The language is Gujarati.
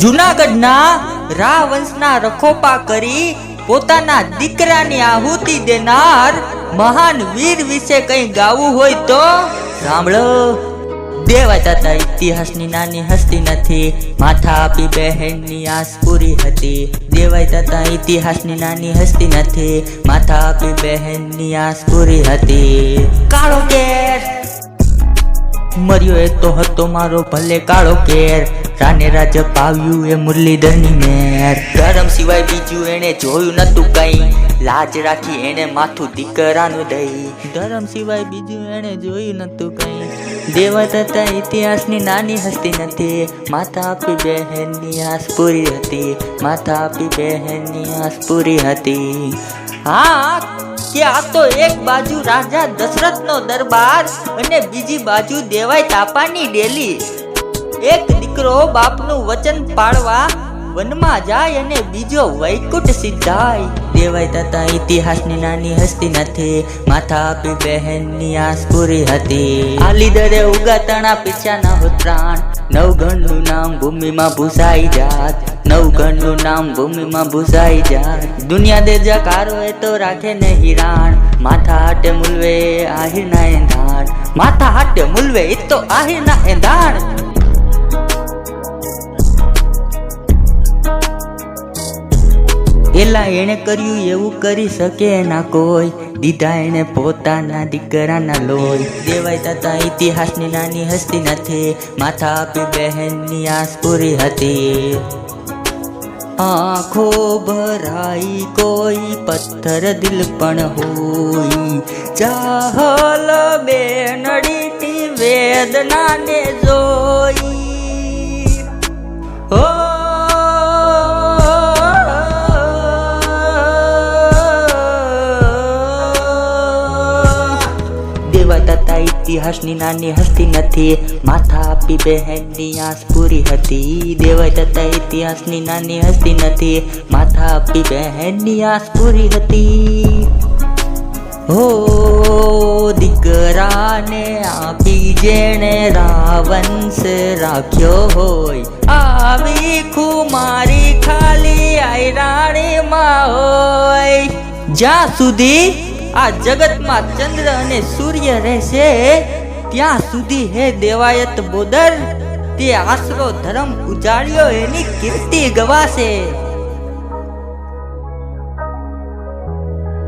જૂનાગઢના રા વંશના રખોપા કરી પોતાના દીકરાની આહુતિ દેનાર મહાન વીર વિશે કંઈ ગાવું હોય તો સાંભળો. દેવાતા તા ઇતિહાસની નાની હસ્તી નથી, માથા આપી બહેનની આસ પૂરી હતી. દેવાતા તા ઇતિહાસની નાની હસ્તી નથી, માથા આપી બહેનની આસ પૂરી હતી. કાળો કેર મર્યો એ તો હતો મારો ભલે કાળો કેર, રાને રાજ પાવ્યું એ મુરલીધરની મેર. ધર્મ સિવાય બીજું એને જોયું નતું કઈ, લાજ રાખી એને માથું દીકરાનું દઈ. ધર્મ સિવાય બીજું એને જોયું નતું કઈ. દેવાતા તા ઇતિહાસની નાની હસ્તી નથી, માથા આપી બહેનની આસ પૂરી હતી. માથા આપી બહેનની આસ પૂરી હતી. હા કે આ તો એક બાજુ રાજા દશરથનો દરબાર અને બીજી બાજુ દેવાય તાપાની ડેલી. એક દીકરો બાપનું વચન પાળવા વનમાં જાય અને બીજો વૈકુંઠ સિદ્ધાય. દેવાય તા ઇતિહાસની નાની હસ્તી નથી, માથા આપી બહેનની આસ પૂરી હતી. આલી દરે ઉગાતણા પીછાના હોત પ્રાણ, નવગણનું નામ ભૂમિમાં ભૂસાઈ જાત. નવગણનું નામ ભૂમિમાં ભૂસાઈ જાત. દુનિયા દે જકારો એ તો રાખે ને હિરાણ, માથા હાટે મુલવે આહિરના એંધાણ. માથા હાટે મુલવે એ તો આહિરના એંધાણ. એલા એને કર્યું એવું કરી શકે ના કોઈ, દીધા એને પોતાના દીકરાના લોહી. દેવાય તા ઇતિહાસની નાની હસ્તી નથી, માથા આપી બહેનની આસ પૂરી હતી. આંખો ભરાઈ કોઈ પથ્થર દિલ પણ હોય, ચાહલ બેનડીની વેદનાને જોઈ. ઓ ઇતિહાસની નાની હસ્તી નથી, માથા આપી બહેનની આસ પૂરી હતી. દેવાય તા ઇતિહાસની નાની હસ્તી નથી, માથા આપી બહેનની આસ પૂરી હતી. હો દીકરાને આપી જેણે રાવંશ રાખ્યો હોય, આવી ખુમારી ખાલી આયરાણીમાં હોય. જ્યાં સુધી આ જગતમાં ચંદ્ર અને સૂર્ય રહેશે ત્યાં સુધી હે દેવાયત બોદર, તે આશરો ધર્મ ઉજાડ્યો એની કીર્તિ ગવાશે.